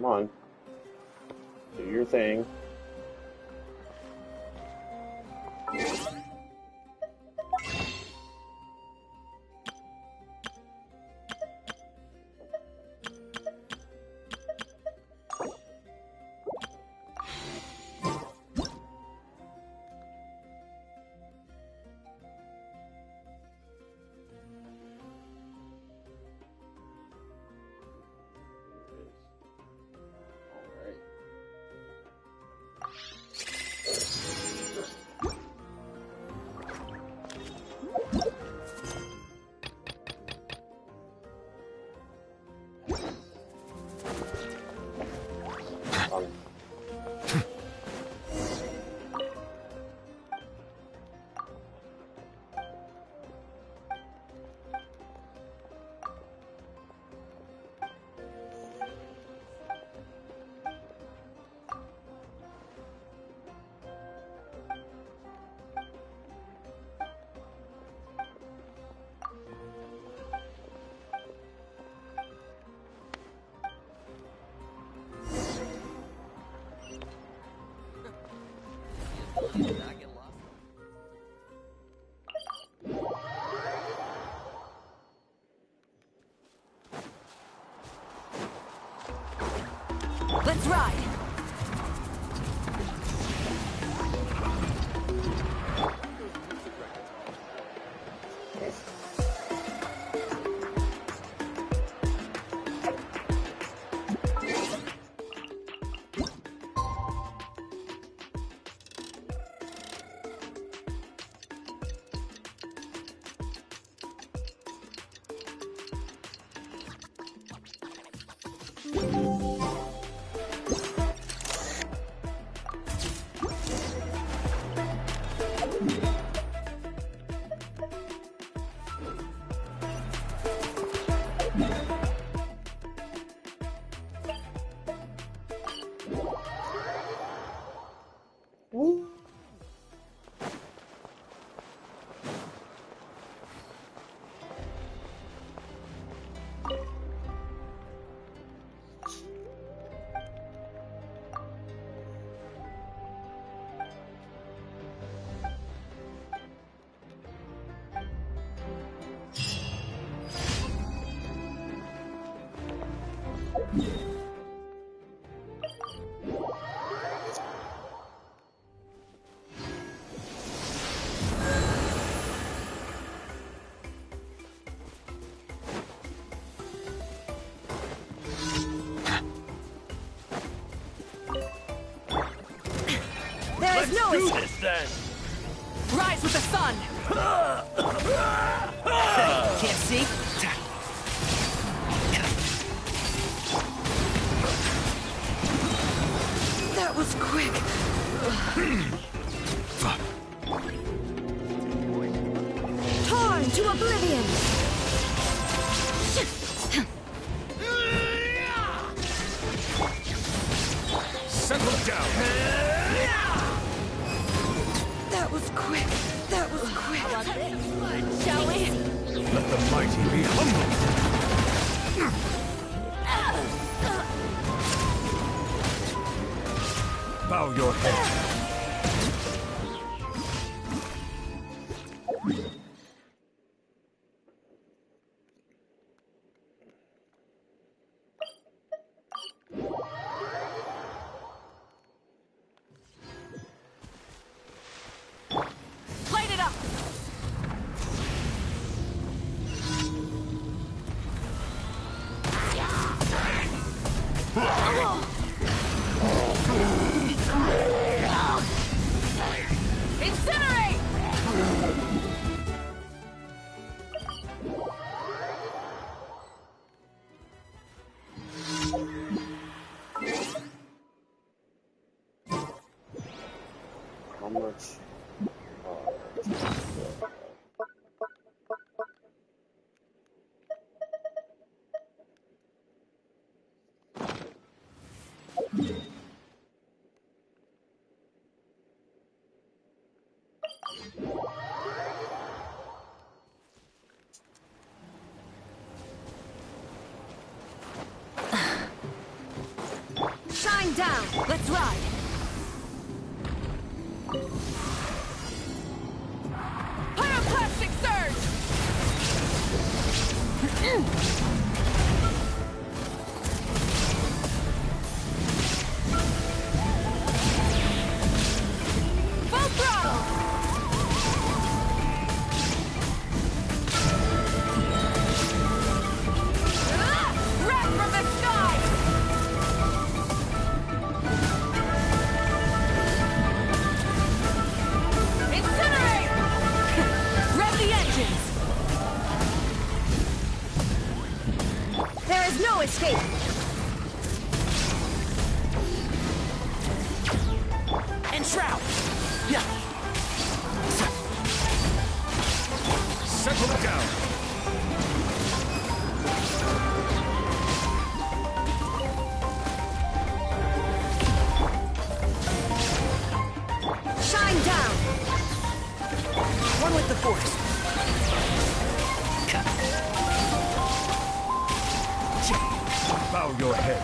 on. Do your thing. Let's ride! Let's do this then! Rise with the sun! Can't see? That was quick. Torn to oblivion! Settle down! That was quick. That was quick. How about this? Shall we? Let the mighty be humble! Bow your head. Light it up! Incinerate! How much? down! Let's ride! Pyroclastic surge! Full throttle! Wrath from the sky! Incinerate! Rev the engines! There is no escape! Enshroud! Yeah! Settle down! Shine down! One with the force. Bow your head.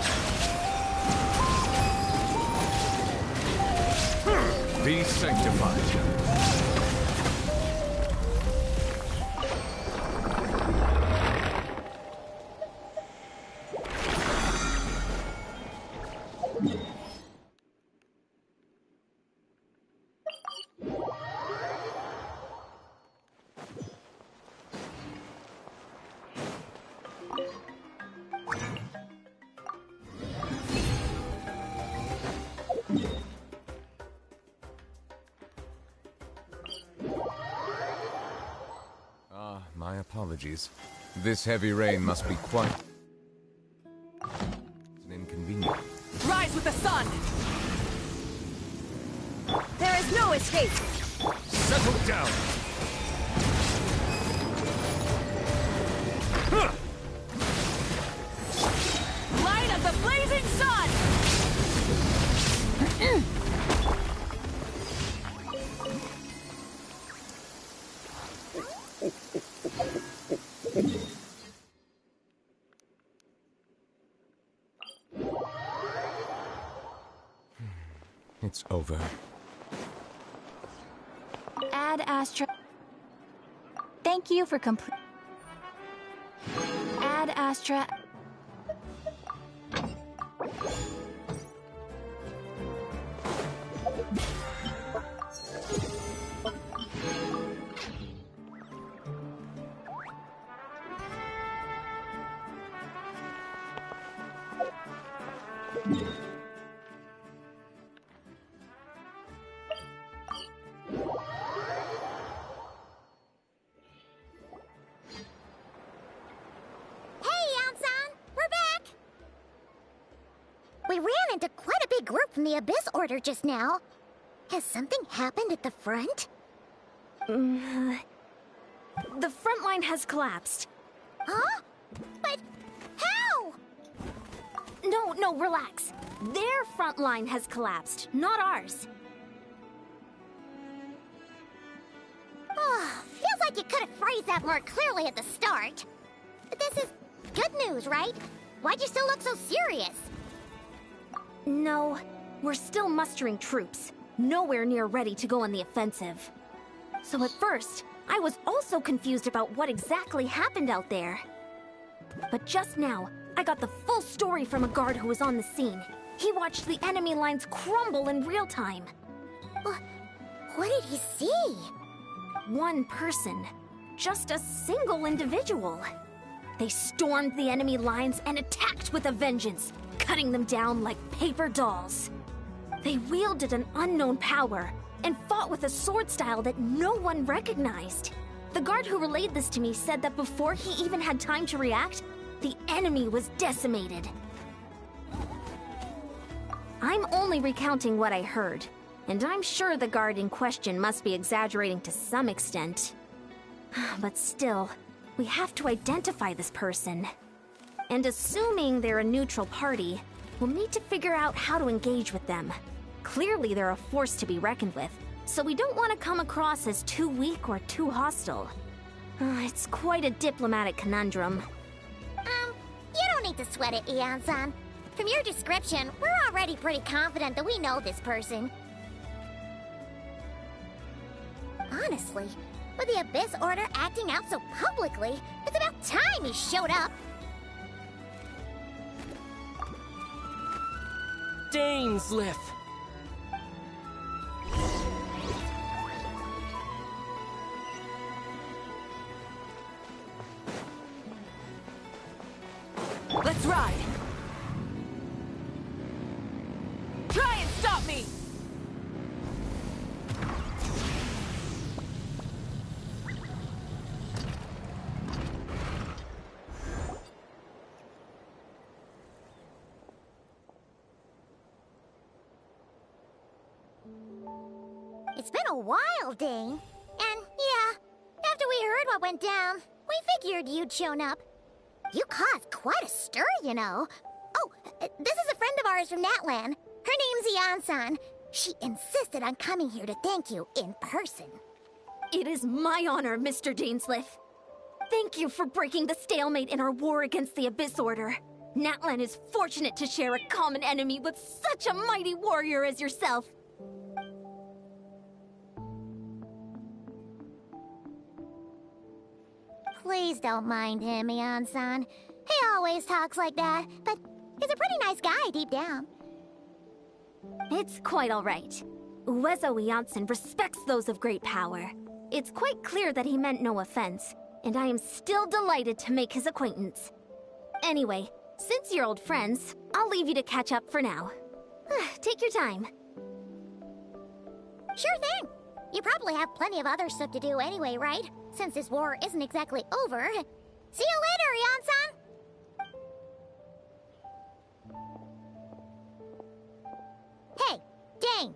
Be sanctified. My apologies. This heavy rain must be quite an inconvenience. Rise with the sun! There is no escape! Settle down! Light of the blazing sun! It's over. Ad Astra. Thank you for complete. Ad Astra. We ran into quite a big group from the Abyss Order just now. Has something happened at the front? The front line has collapsed. Huh? But how? No, relax. Their front line has collapsed, not ours. Feels like you could have phrased that more clearly at the start. But this is good news, right? Why'd you still look so serious? No, we're still mustering troops. Nowhere near ready to go on the offensive. So at first, I was also confused about what exactly happened out there. But just now, I got the full story from a guard who was on the scene. He watched the enemy lines crumble in real time. What did he see? One person. Just a single individual. They stormed the enemy lines and attacked with a vengeance, cutting them down like paper dolls. They wielded an unknown power and fought with a sword style that no one recognized. The guard who relayed this to me said that before he even had time to react, the enemy was decimated. I'm only recounting what I heard, and I'm sure the guard in question must be exaggerating to some extent. But still, we have to identify this person. And assuming they're a neutral party, we'll need to figure out how to engage with them. Clearly they're a force to be reckoned with, so we don't want to come across as too weak or too hostile. It's quite a diplomatic conundrum. You don't need to sweat it, Eon-san. From your description, we're already pretty confident that we know this person. Honestly, with the Abyss Order acting out so publicly, it's about time he showed up. Dainsliff! Let's ride! Try and stop me! It's been a while, Dane. And yeah, after we heard what went down, we figured you'd shown up. You caused quite a stir, you know. Oh, this is a friend of ours from Natlan. Her name's Ian-san. She insisted on coming here to thank you in person. It is my honor, Mr. Dainsliff. Thank you for breaking the stalemate in our war against the Abyss Order. Natlan is fortunate to share a common enemy with such a mighty warrior as yourself. Please don't mind him, Ian-san. He always talks like that, but he's a pretty nice guy deep down. It's quite all right. Uezo Iansen respects those of great power. It's quite clear that he meant no offense, and I am still delighted to make his acquaintance. Anyway, since you're old friends, I'll leave you to catch up for now. Take your time. Sure thing. You probably have plenty of other stuff to do anyway, right? Since this war isn't exactly over. See you later, Ian-san! Hey, Dane!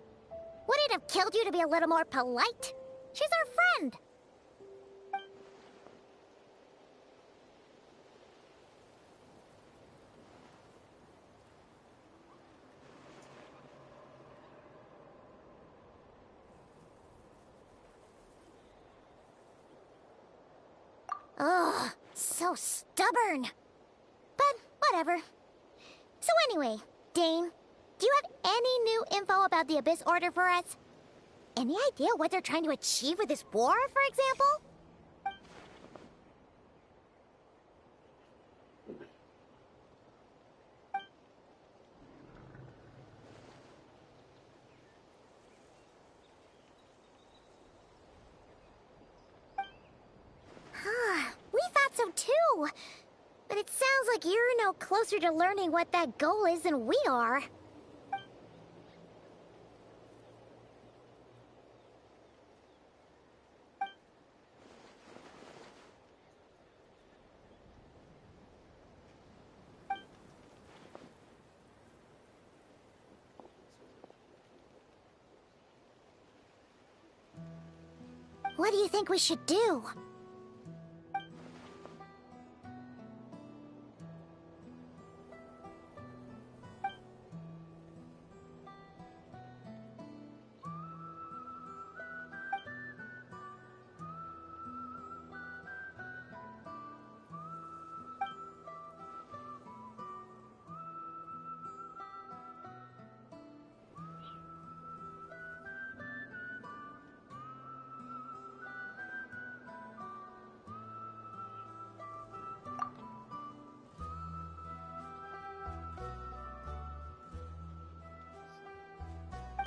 Would it have killed you to be a little more polite? She's our friend! Ugh, so stubborn. But whatever. So anyway, Dane, do you have any new info about the Abyss Order for us? Any idea what they're trying to achieve with this war, for example? We thought so too. But it sounds like you're no closer to learning what that goal is than we are. What do you think we should do?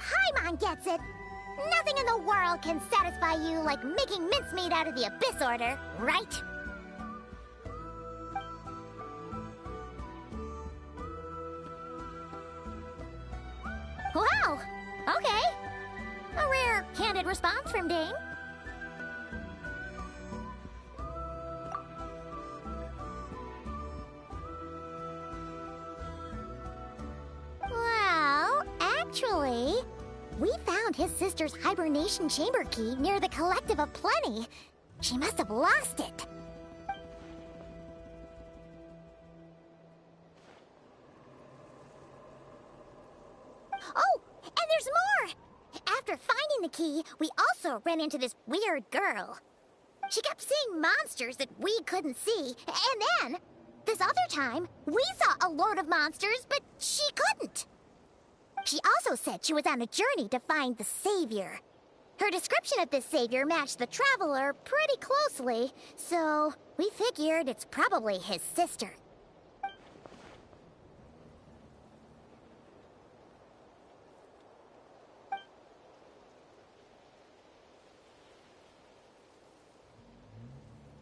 Paimon gets it. Nothing in the world can satisfy you like making mincemeat out of the Abyss Order, right? Wow, okay. A rare, candid response from Dane. Well, actually, we found his sister's hibernation chamber key near the Collective of Plenty. She must have lost it. Oh, and there's more! After finding the key, we also ran into this weird girl. She kept seeing monsters that we couldn't see, and then This other time, we saw a load of monsters, but she couldn't. She also said she was on a journey to find the Savior. Her description of this Savior matched the Traveler pretty closely, so we figured it's probably his sister.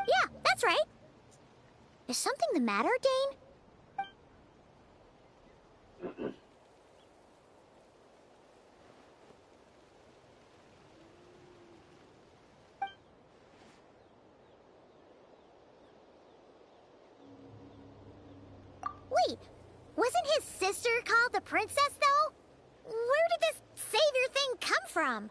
Yeah, that's right. Is something the matter, Dane? Wait, wasn't his sister called the princess, though? Where did this savior thing come from?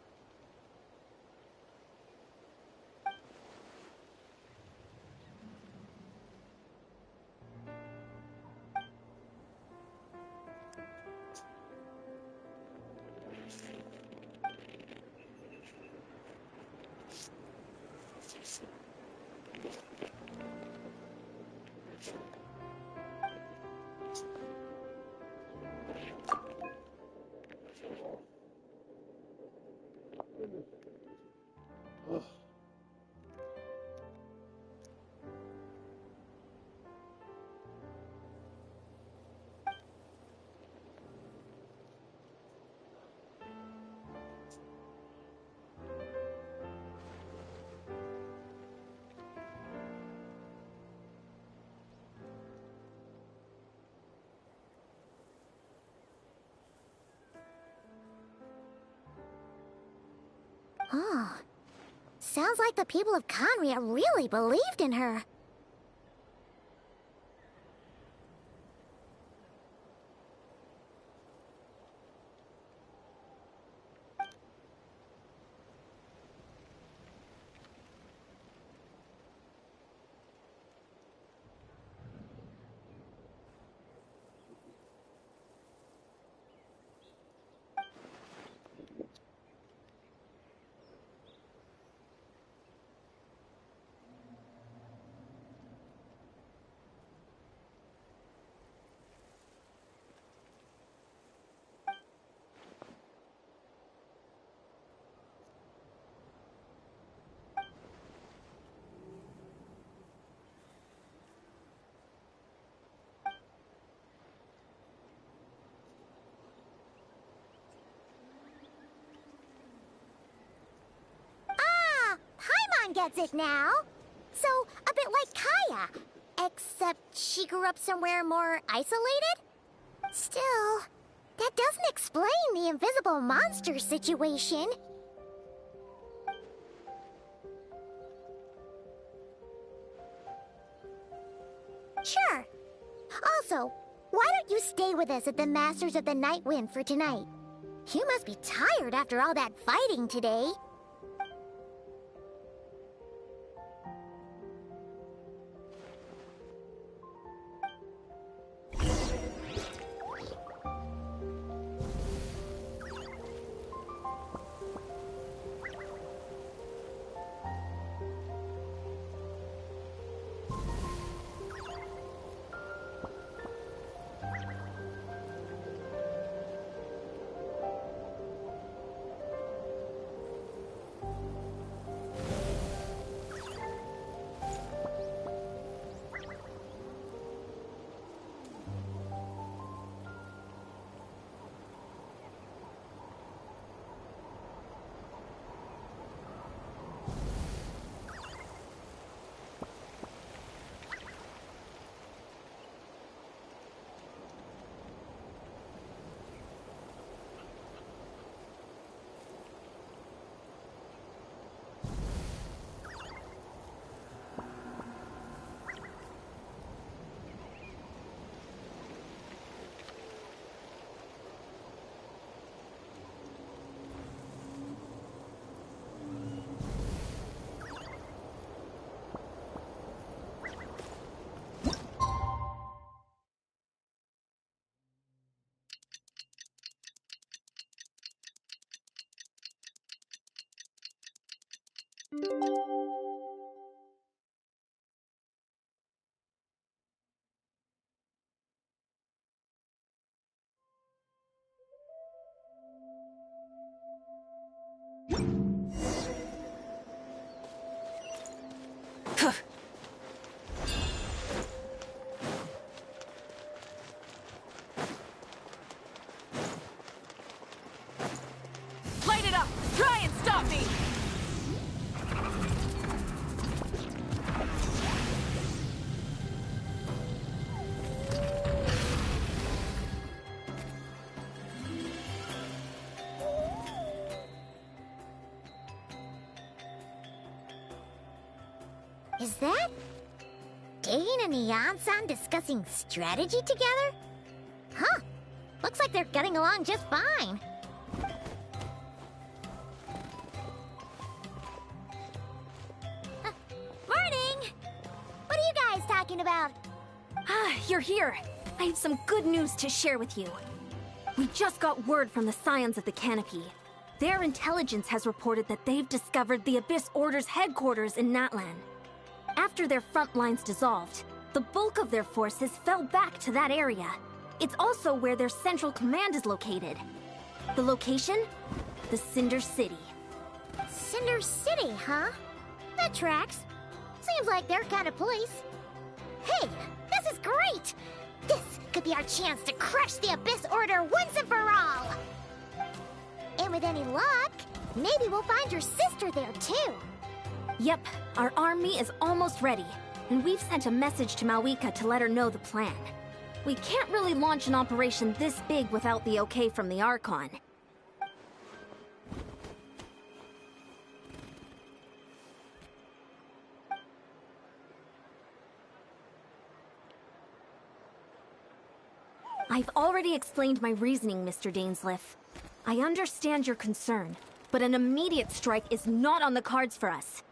Oh, sounds like the people of Conria really believed in her. Ah, Paimon gets it now. So, a bit like Kaya, except she grew up somewhere more isolated? Still, that doesn't explain the invisible monster situation. Sure. Also, why don't you stay with us at the Masters of the Night Wind for tonight? You must be tired after all that fighting today. Is that Dane and Eon-san discussing strategy together? Huh. Looks like they're getting along just fine. Morning! What are you guys talking about? Ah, you're here. I have some good news to share with you. We just got word from the Scions of the Canopy. Their intelligence has reported that they've discovered the Abyss Order's headquarters in Natlan. After their front lines dissolved, the bulk of their forces fell back to that area. It's also where their central command is located. The location? The Cinder City. Cinder City, huh? That tracks. Seems like their kind of place. Hey, this is great! This could be our chance to crush the Abyss Order once and for all! And with any luck, maybe we'll find your sister there too. Yep, our army is almost ready, and we've sent a message to Malwika to let her know the plan. We can't really launch an operation this big without the okay from the Archon. I've already explained my reasoning, Mr. Dainsleif. I understand your concern, but an immediate strike is not on the cards for us.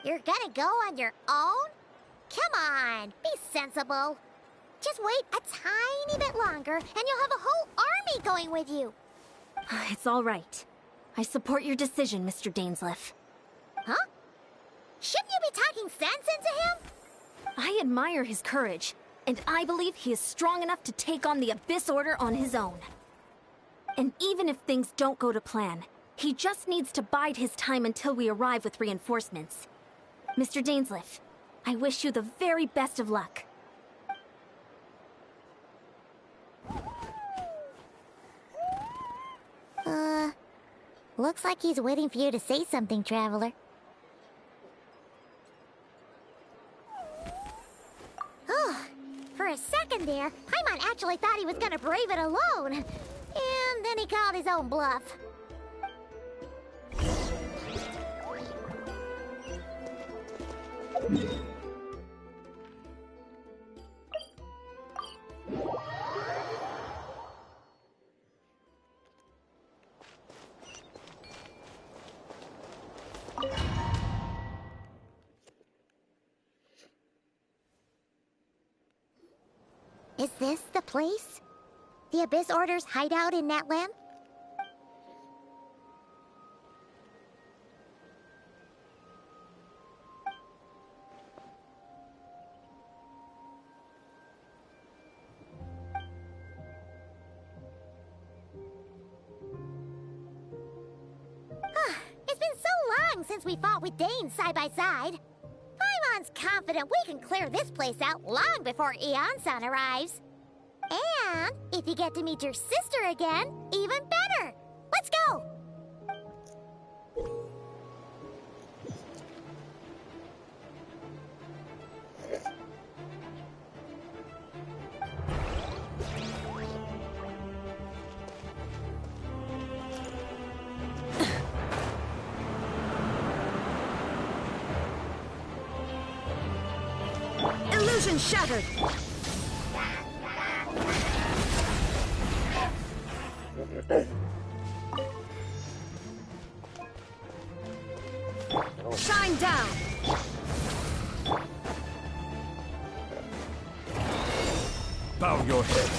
You're gonna go on your own? Come on, be sensible. Just wait a tiny bit longer, and you'll have a whole army going with you. It's all right. I support your decision, Mr. Dainsleif. Huh? Shouldn't you be talking sense into him? I admire his courage, and I believe he is strong enough to take on the Abyss Order on his own. And even if things don't go to plan, he just needs to bide his time until we arrive with reinforcements. Mr. Dainsleif, I wish you the very best of luck. Looks like he's waiting for you to say something, Traveler. Oh, for a second there, Paimon actually thought he was gonna brave it alone. And then he called his own bluff. Is this the place? The Abyss Order's hideout in Natlan? It's been so long since we fought with Dane side by side. Paimon's confident we can clear this place out long before Eon-san arrives. And if you get to meet your sister again, even better. Let's go! Illusion shattered! Shine down! Bow your head.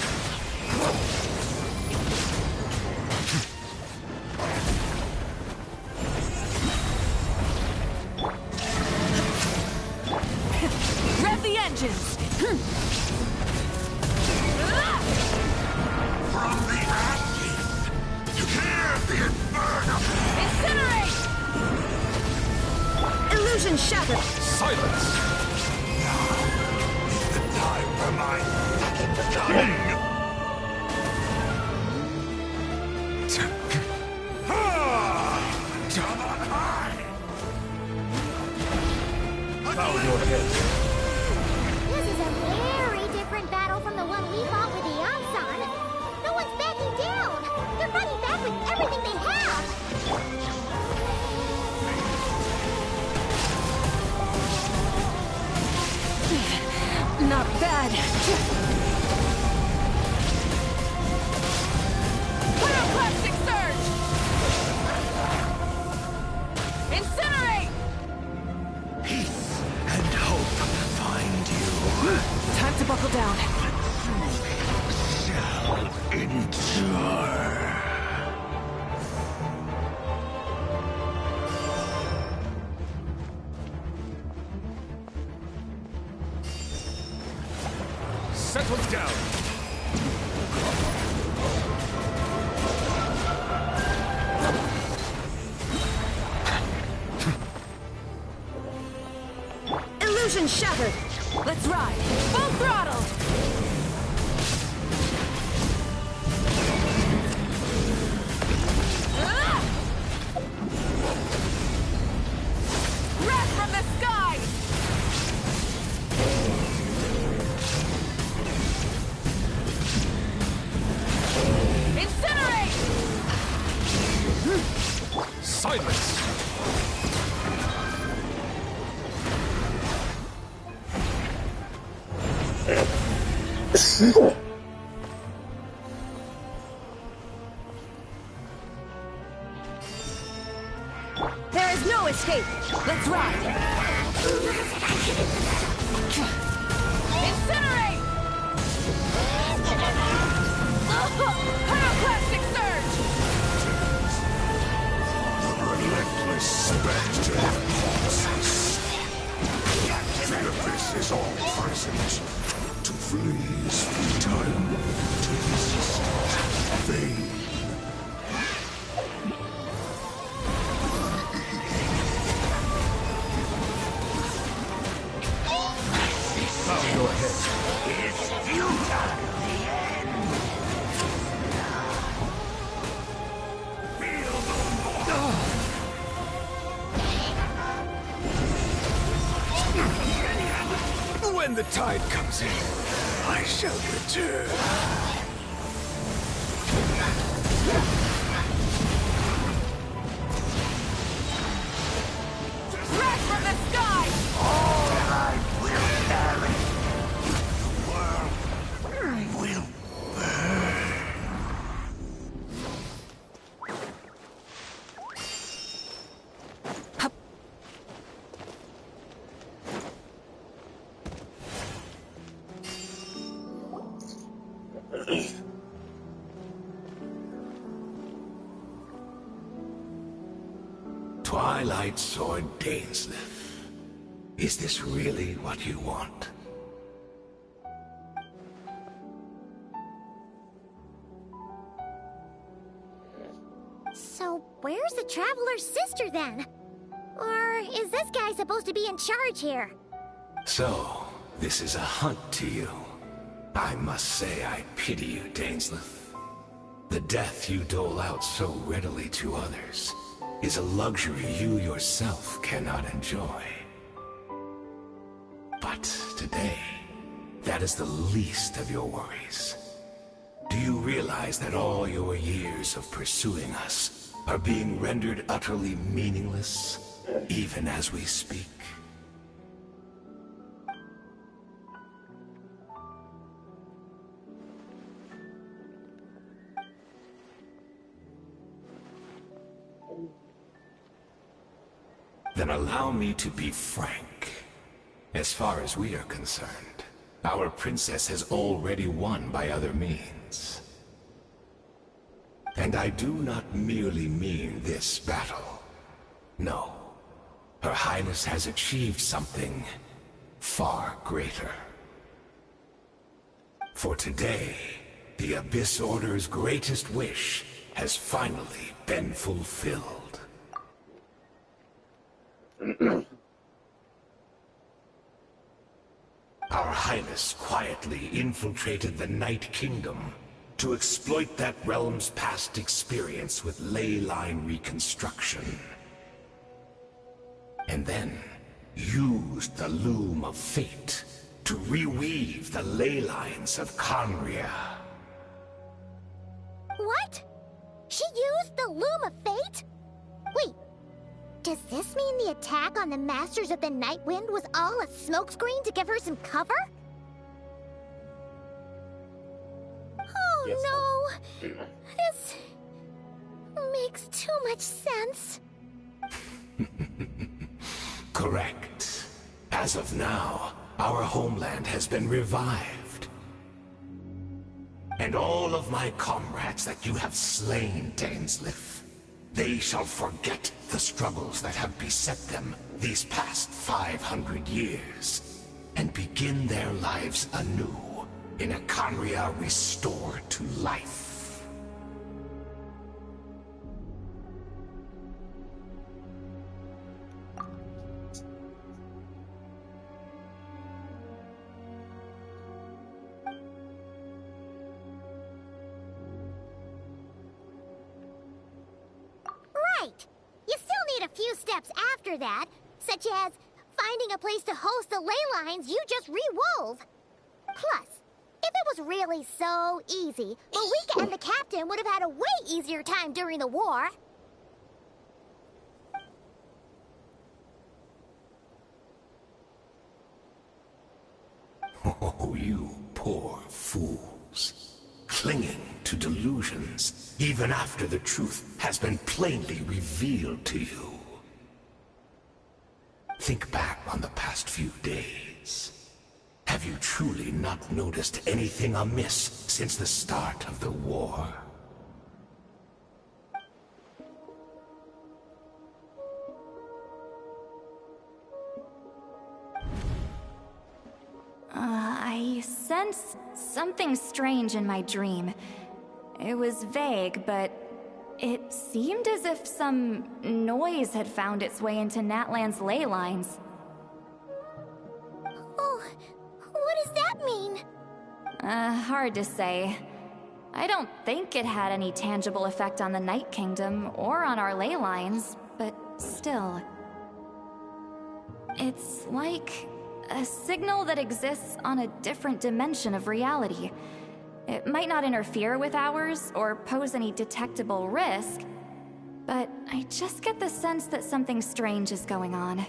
Rev the engines! From the ashes, you hear the inferno. Incinerate! Illusion shattered! Silence. Now is the time for my second coming. Come on high. Bow your head. This is a very different battle from the one we fought with Eon-san. No one's backing down. They're fighting back with everything they have. That one's down. Illusion shattered. Let's ride. Full throttle. Wrath from the sky. Incinerate. Silence! There is no escape. Let's ride. Incinerate! Pyroclastic surge! The relentless spectre corpses. The abyss is all present. To flee is futile. To resist vain. Bow your head. It's futile. The end. Feel the war. When the tide comes in, I shall return. Wrath from the sky! All life will perish. The world will burn. Twilight Sword Dainsleif. Is this really what you want? So, where's the Traveler's sister then? Or is this guy supposed to be in charge here? So, this is a hunt to you. I must say I pity you, Dainsleif. The death you dole out so readily to others is a luxury you yourself cannot enjoy. But today, that is the least of your worries. Do you realize that all your years of pursuing us are being rendered utterly meaningless, even as we speak? Then allow me to be frank. As far as we are concerned, our princess has already won by other means. And I do not merely mean this battle. No. Her Highness has achieved something far greater. For today, the Abyss Order's greatest wish has finally been fulfilled. Our Highness quietly infiltrated the Night Kingdom to exploit that realm's past experience with ley line reconstruction. And then used the Loom of Fate to reweave the ley lines of Conria. What? She used the Loom of Fate? Wait, does this mean the attack on the Masters of the Night Wind was all a smokescreen to give her some cover? Oh Yes, no! This makes too much sense. Correct. As of now, our homeland has been revived. And all of my comrades that you have slain, Dainsleif, they shall forget the struggles that have beset them these past 500 years, and begin their lives anew in a Khaenri'ah restored to life. Right! You still need a few steps after that, such as finding a place to host the ley lines you just re-wove. Plus, if it was really so easy, Marika and the captain would have had a way easier time during the war. Oh, you poor fools. Clinging to delusions, even after the truth has been plainly revealed to you. Think back on the past few days. Have you truly not noticed anything amiss since the start of the war? I sensed something strange in my dream. It was vague, but it seemed as if some noise had found its way into Natlan's ley lines. Oh, what does that mean? Hard to say. I don't think it had any tangible effect on the Night Kingdom or on our ley lines, but still. It's like a signal that exists on a different dimension of reality. It might not interfere with ours or pose any detectable risk, but I just get the sense that something strange is going on.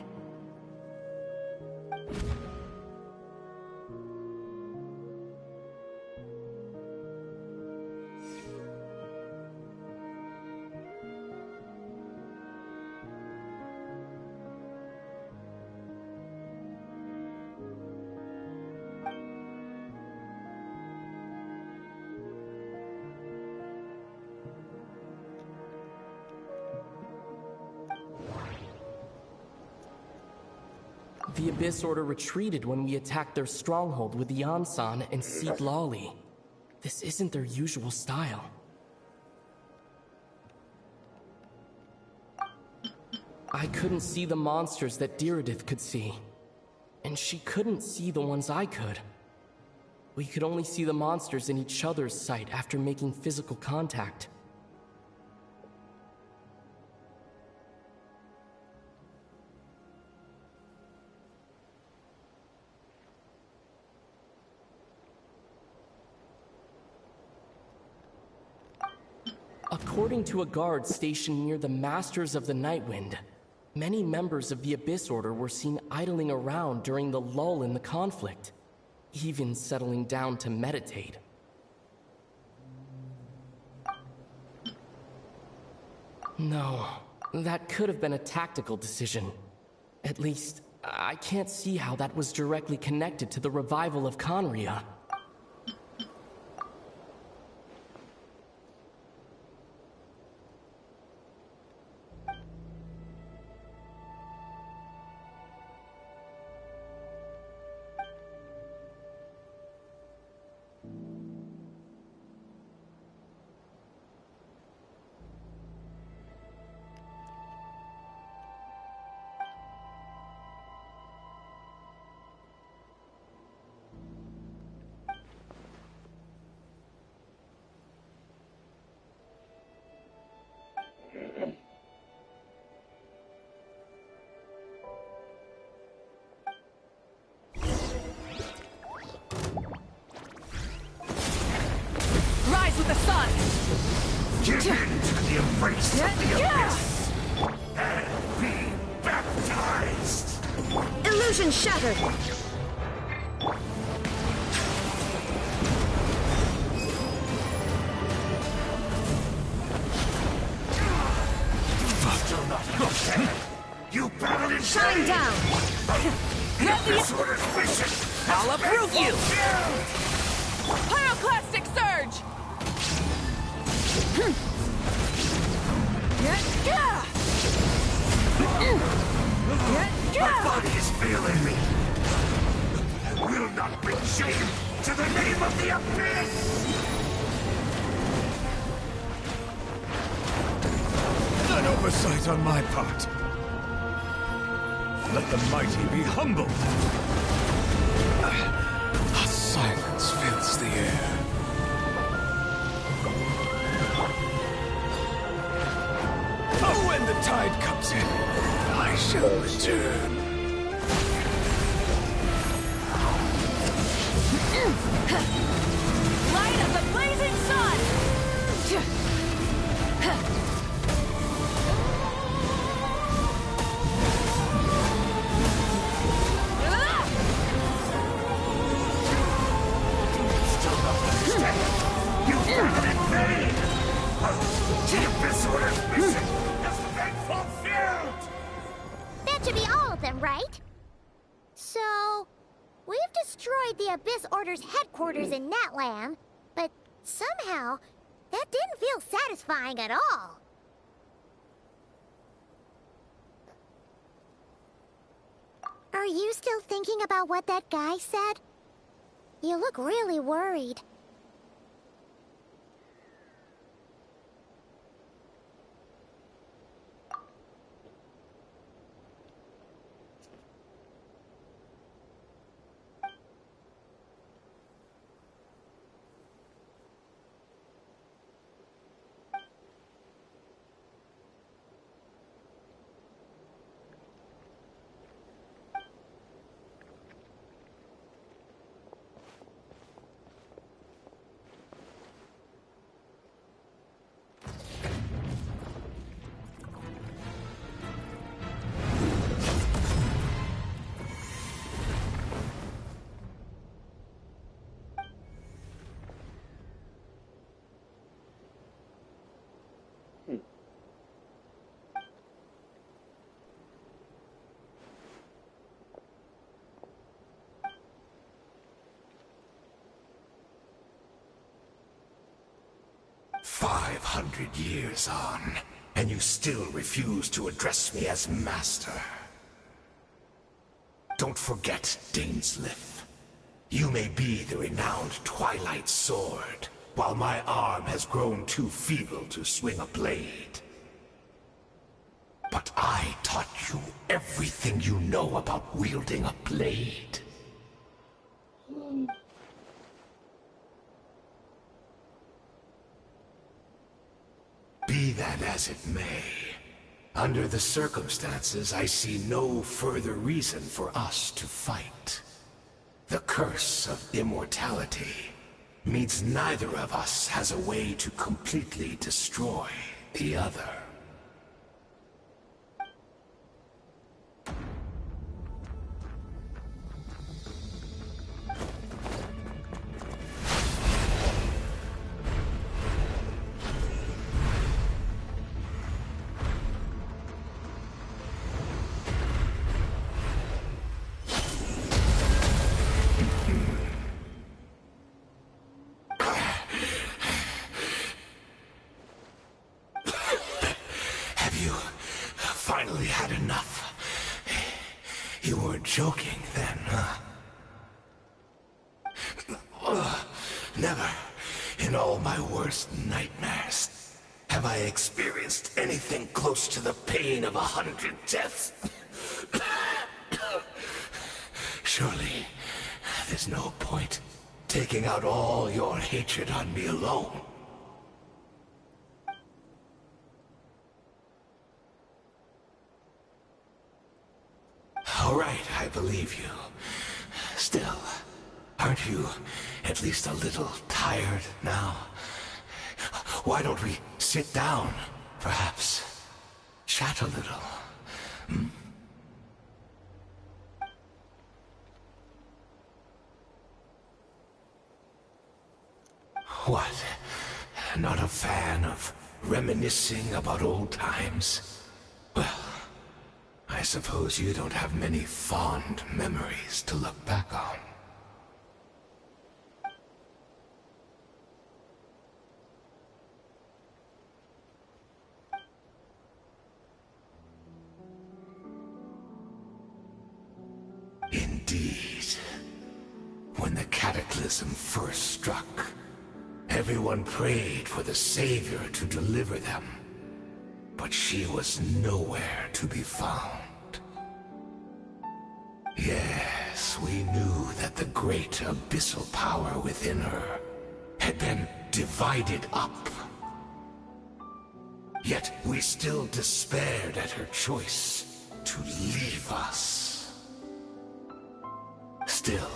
The Abyss Order retreated when we attacked their stronghold with Yansan and Seat Lawley. This isn't their usual style. I couldn't see the monsters that Diridith could see. And she couldn't see the ones I could. We could only see the monsters in each other's sight after making physical contact. According to a guard stationed near the Masters of the Nightwind, many members of the Abyss Order were seen idling around during the lull in the conflict, even settling down to meditate. No, that could have been a tactical decision. At least, I can't see how that was directly connected to the revival of Khaenri'ah. Rise with the sun! Give in to the embrace of the abyss and be baptized! Illusion shattered! Still not okay. You battle in Shine vain. down! This order's mission. I'll approve you! Fulfilled. Pyroclastic surge! My body is failing me. Will not bring shame to the name of the Abyss! An oversight on my part. Let the mighty be humbled. A silence fills the air. Oh, when the tide comes in, I shall return. Light of the blazing sun! Still don't understand. You fought in vain! The Abyss Order's mission has been fulfilled! That should be all of them, right? So, we've destroyed the Abyss Order's headquarters in Netland, but somehow, that didn't feel satisfying at all. Are you still thinking about what that guy said? You look really worried. Hmm. 500 years on, and you still refuse to address me as master. Don't forget, Dainsleif. You may be the renowned Twilight Sword, while my arm has grown too feeble to swing a blade. But I taught you everything you know about wielding a blade. Be that as it may, under the circumstances, I see no further reason for us to fight. The curse of immortality means neither of us has a way to completely destroy the other. Finally had enough. You weren't joking then, huh? Never, in all my worst nightmares, have I experienced anything close to the pain of 100 deaths. Surely, there's no point taking out all your hatred on me alone. All right, I believe you. Still, aren't you at least a little tired now? Why don't we sit down, perhaps? Chat a little. Hmm? What? Not a fan of reminiscing about old times? Well, I suppose you don't have many fond memories to look back on. Indeed. When the cat cataclysm first struck, everyone prayed for the Savior to deliver them, but she was nowhere to be found. Yes, we knew that the great abyssal power within her had been divided up. Yet we still despaired at her choice to leave us. Still,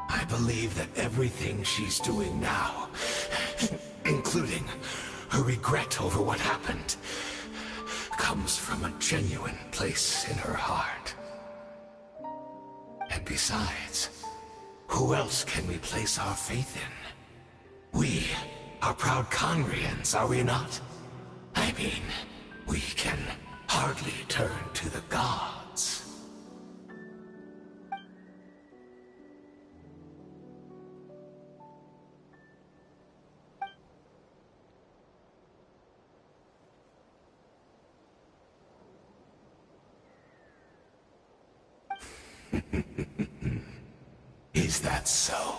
I believe that everything she's doing now, including her regret over what happened, comes from a genuine place in her heart. And besides, who else can we place our faith in? We are proud Conrians, are we not? I mean, we can hardly turn to the gods. Is that so?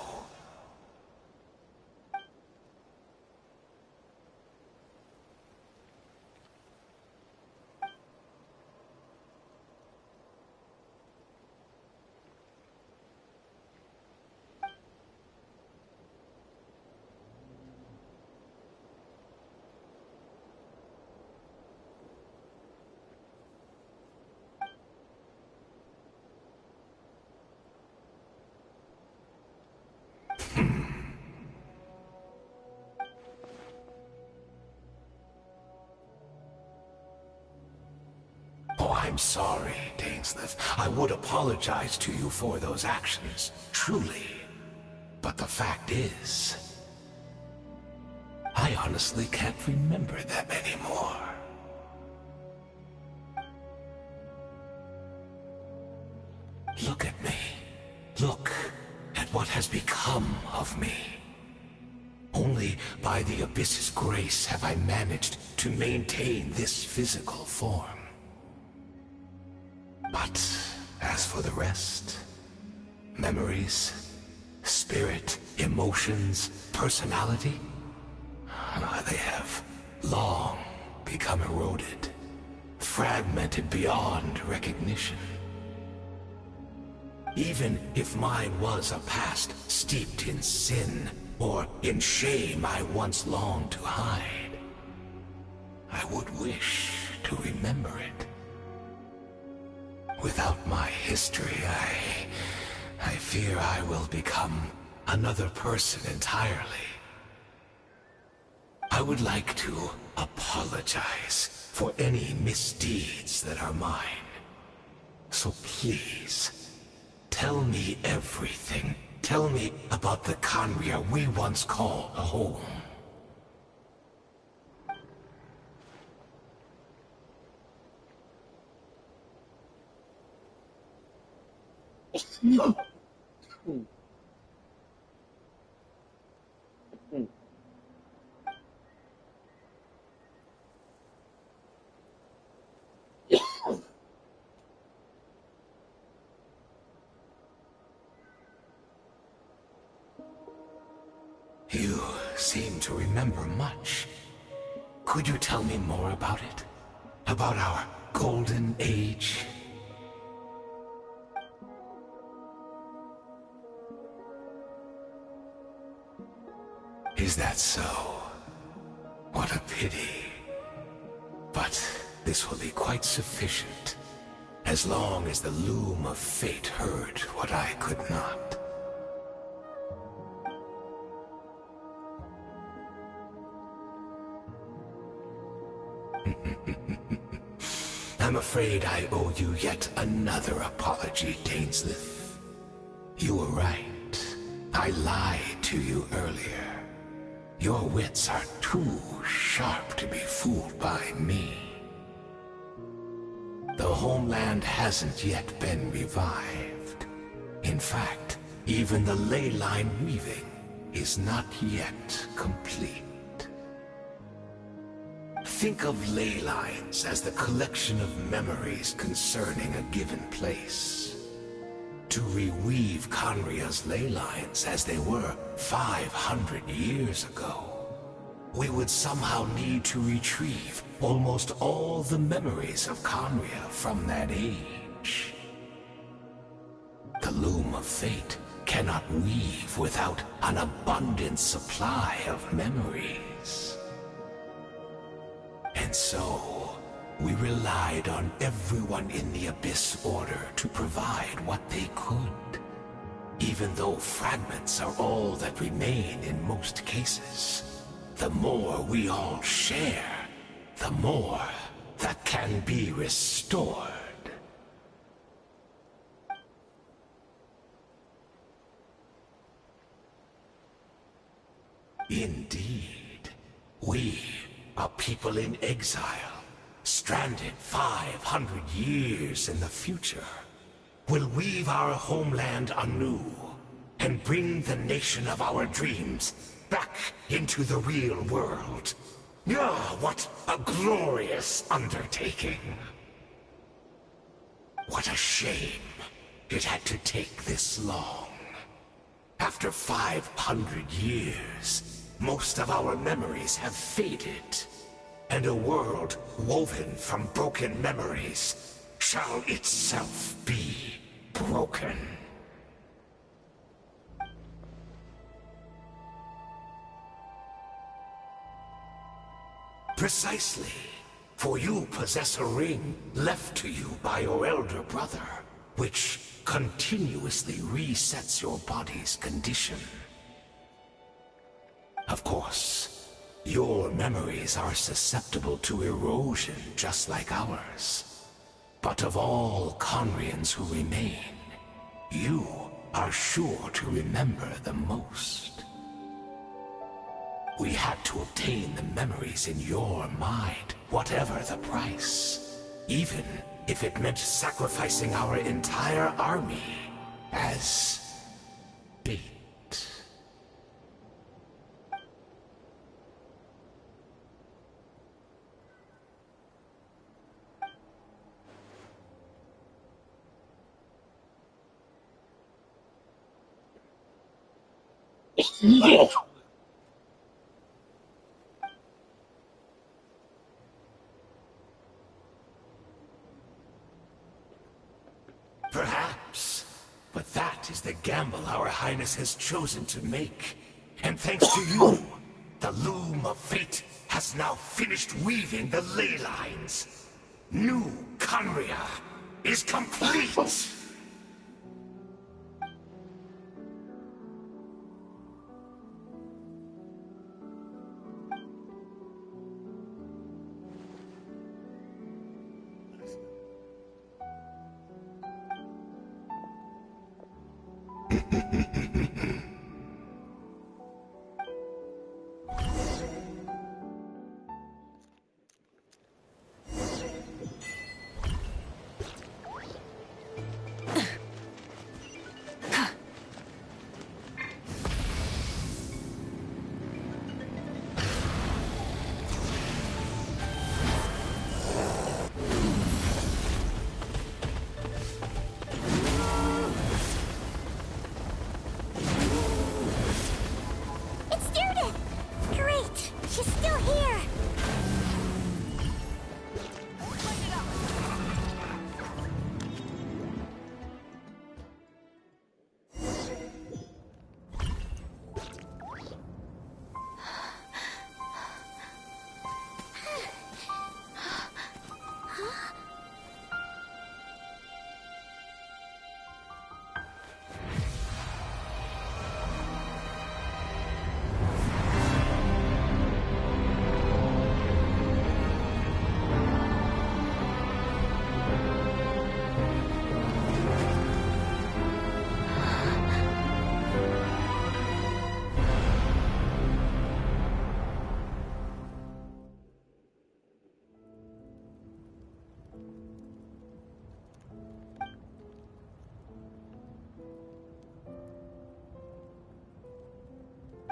Oh, I'm sorry, Dainsleif. I would apologize to you for those actions, truly. But the fact is, I honestly can't remember them anymore. Look at me. Look at what has become of me. Only by the Abyss's grace have I managed to maintain this physical form. But as for the rest, memories, spirit, emotions, personality, they have long become eroded, fragmented beyond recognition. Even if mine was a past steeped in sin, or in shame I once longed to hide, I would wish to remember it. Without my history, I fear I will become another person entirely. I would like to apologize for any misdeeds that are mine. So please, tell me everything. Tell me about the Conria we once called a home. You seem to remember much. Could you tell me more about it? About our golden age? Is that so? What a pity. But this will be quite sufficient, as long as the loom of fate heard what I could not. I'm afraid I owe you yet another apology, Dainsleif. You were right. I lied to you earlier. Your wits are too sharp to be fooled by me. The homeland hasn't yet been revived. In fact, even the ley line weaving is not yet complete. Think of ley lines as the collection of memories concerning a given place. to reweave Conria's ley lines as they were 500 years ago, we would somehow need to retrieve almost all the memories of Conria from that age. The loom of fate cannot weave without an abundant supply of memories. And so, we relied on everyone in the Abyss Order to provide what they could, even though fragments are all that remain in most cases. The more we all share, the more that can be restored. Indeed, we, a people in exile, stranded 500 years in the future, will weave our homeland anew and bring the nation of our dreams back into the real world. Ah, what a glorious undertaking! What a shame it had to take this long. After 500 years, most of our memories have faded, and a world woven from broken memories shall itself be broken. Precisely, for you possess a ring left to you by your elder brother, which continuously resets your body's condition. Of course, your memories are susceptible to erosion just like ours. But of all Conrians who remain, you are sure to remember the most. We had to obtain the memories in your mind, whatever the price. Even if it meant sacrificing our entire army as bait. Perhaps, but that is the gamble our Highness has chosen to make. And thanks to you, the loom of fate has now finished weaving the ley lines. New Conria is complete!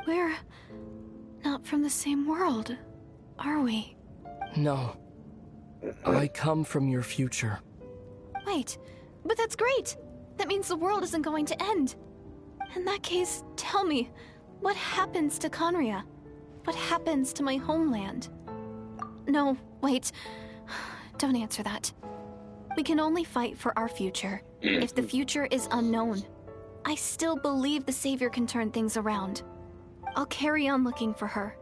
We're not from the same world, are we? No. I come from your future. Wait, but that's great! That means the world isn't going to end. In that case, tell me, what happens to Conria? What happens to my homeland? No, wait. Don't answer that. We can only fight for our future, if the future is unknown. I still believe the Savior can turn things around. I'll carry on looking for her,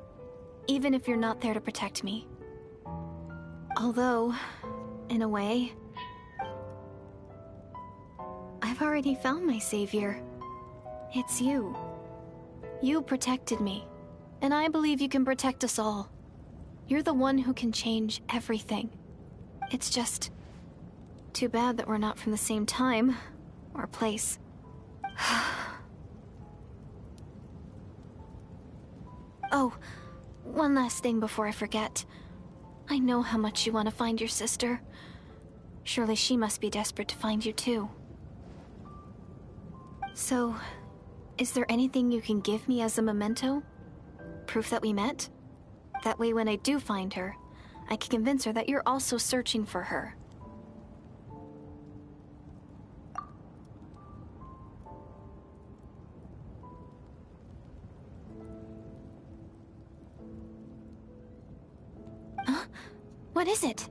even if you're not there to protect me. Although, in a way, I've already found my Savior. It's you. You protected me, and I believe you can protect us all. You're the one who can change everything. It's just too bad that we're not from the same time or place. Oh, one last thing before I forget. I know how much you want to find your sister. Surely she must be desperate to find you too. So, is there anything you can give me as a memento? Proof that we met? That way when I do find her, I can convince her that you're also searching for her. Huh? What is it?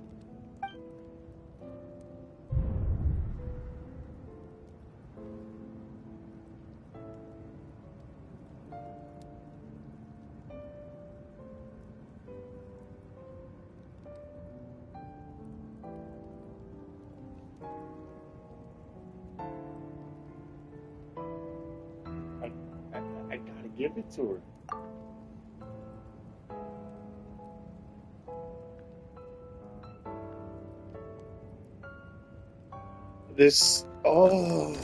I gotta give it to her. This, oh.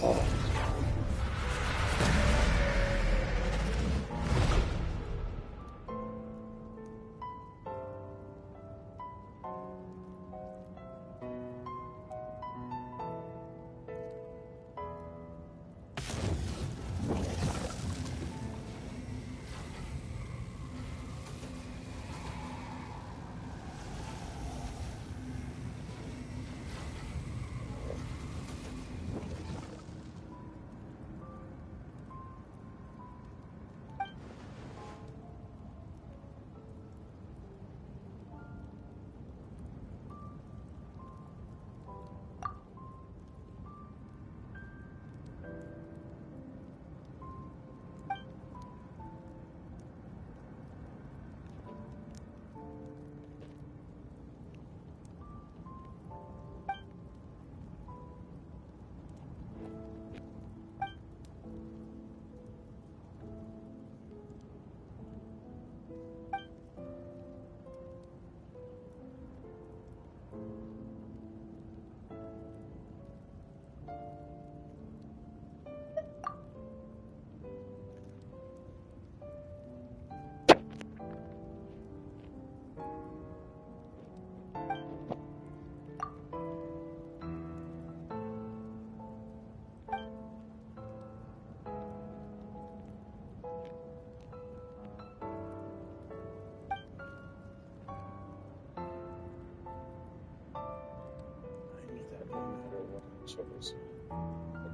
I knew that no matter what I chose, I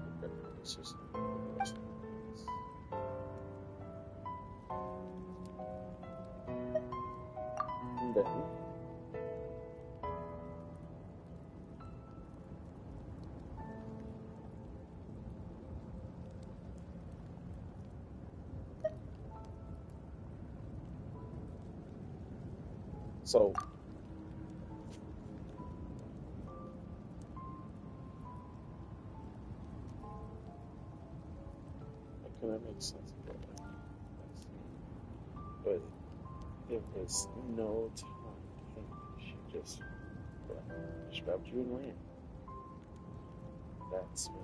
regret my decision for the rest of my days. And then, so, I couldn't make sense of it. But there was no time to think. She just grabbed you and ran. That's when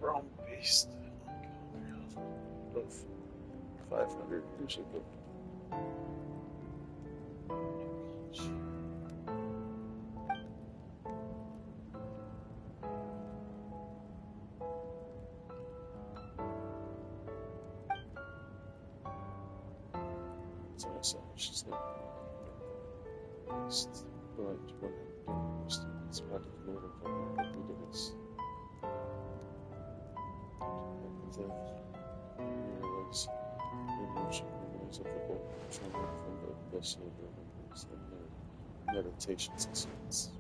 Rome based of 500 years ago. So I saw she's not based, but when I don't understand, it's part of the Lord of the Buddhists. The realize the emotion remains of the whole trauma from the vessel of remembrance and their meditations and sins.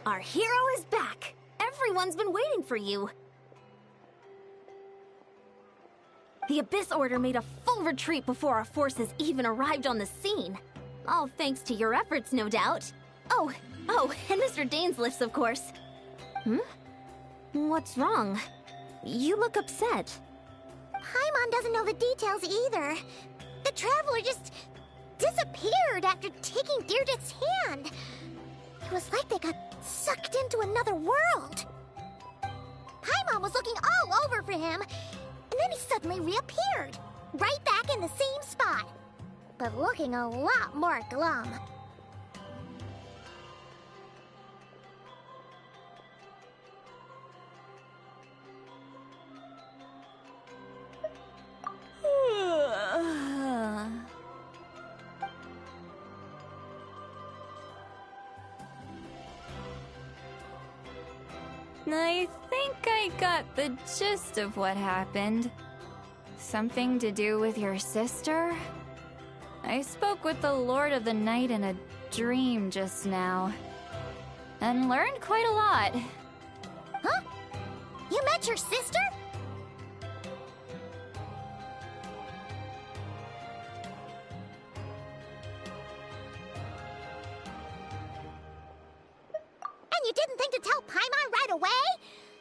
Our hero is back! Everyone's been waiting for you! The Abyss Order made a full retreat before our forces even arrived on the scene. All thanks to your efforts, no doubt. Oh, and Mr. Dainsliff's, of course. What's wrong? You look upset. Paimon doesn't know the details either. The Traveler just disappeared after taking Deirdre's hand. It was like they got sucked into another world. Paimon was looking all over for him, and then he suddenly reappeared, right back in the same spot, but looking a lot more glum. I think I got the gist of what happened. Something to do with your sister? I spoke with the Lord of the Night in a dream just now, and learned quite a lot. Huh? You met your sister? And you didn't think to tell Paimon right away?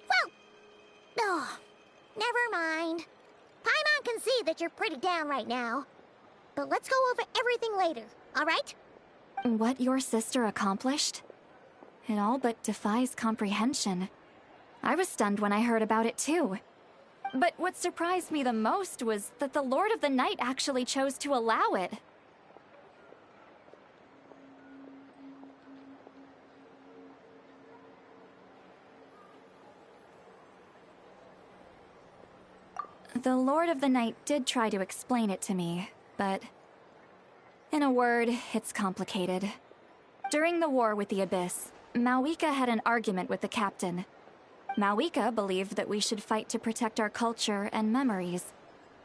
Well, oh, never mind. Paimon can see that you're pretty down right now. But let's go over everything later, all right? What your sister accomplished? It all but defies comprehension. I was stunned when I heard about it too. But what surprised me the most was that the Lord of the Night actually chose to allow it. The Lord of the Night did try to explain it to me, but in a word, it's complicated. During the war with the Abyss, Malwika had an argument with the captain. Malwika believed that we should fight to protect our culture and memories,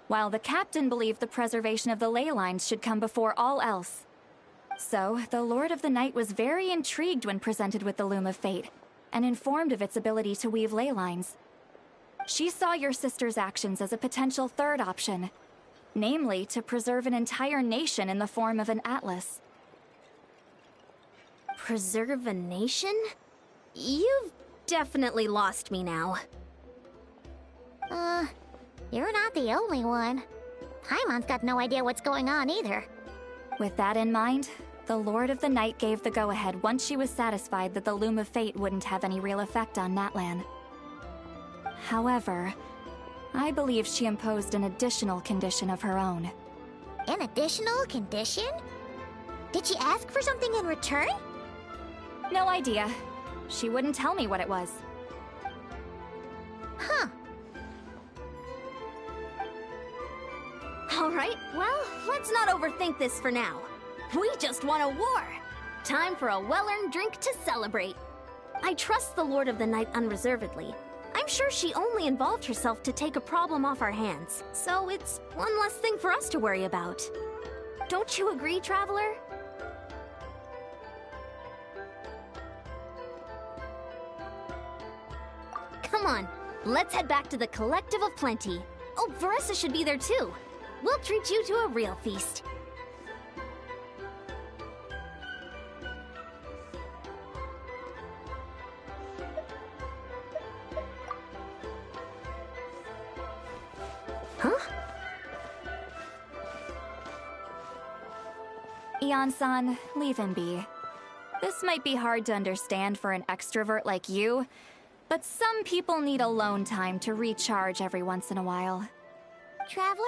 while the captain believed the preservation of the ley lines should come before all else. So, the Lord of the Night was very intrigued when presented with the Loom of Fate, and informed of its ability to weave ley lines. She saw your sister's actions as a potential third option, namely to preserve an entire nation in the form of an atlas. Preserve a nation? You've definitely lost me now. You're not the only one. Paimon's got no idea what's going on either. With that in mind, the Lord of the Night gave the go-ahead once she was satisfied that the Loom of Fate wouldn't have any real effect on Natlan. However, I believe she imposed an additional condition of her own. An additional condition? Did she ask for something in return? No idea. She wouldn't tell me what it was. Huh. Alright, well, let's not overthink this for now. We just won a war! Time for a well-earned drink to celebrate. I trust the Lord of the Night unreservedly. I'm sure she only involved herself to take a problem off our hands, so it's one less thing for us to worry about. Don't you agree, Traveler? Come on, let's head back to the Collective of Plenty. Oh, Veressa should be there too. We'll treat you to a real feast. Huh? Ion-san, leave him be. This might be hard to understand for an extrovert like you, but some people need alone time to recharge every once in a while. Traveler?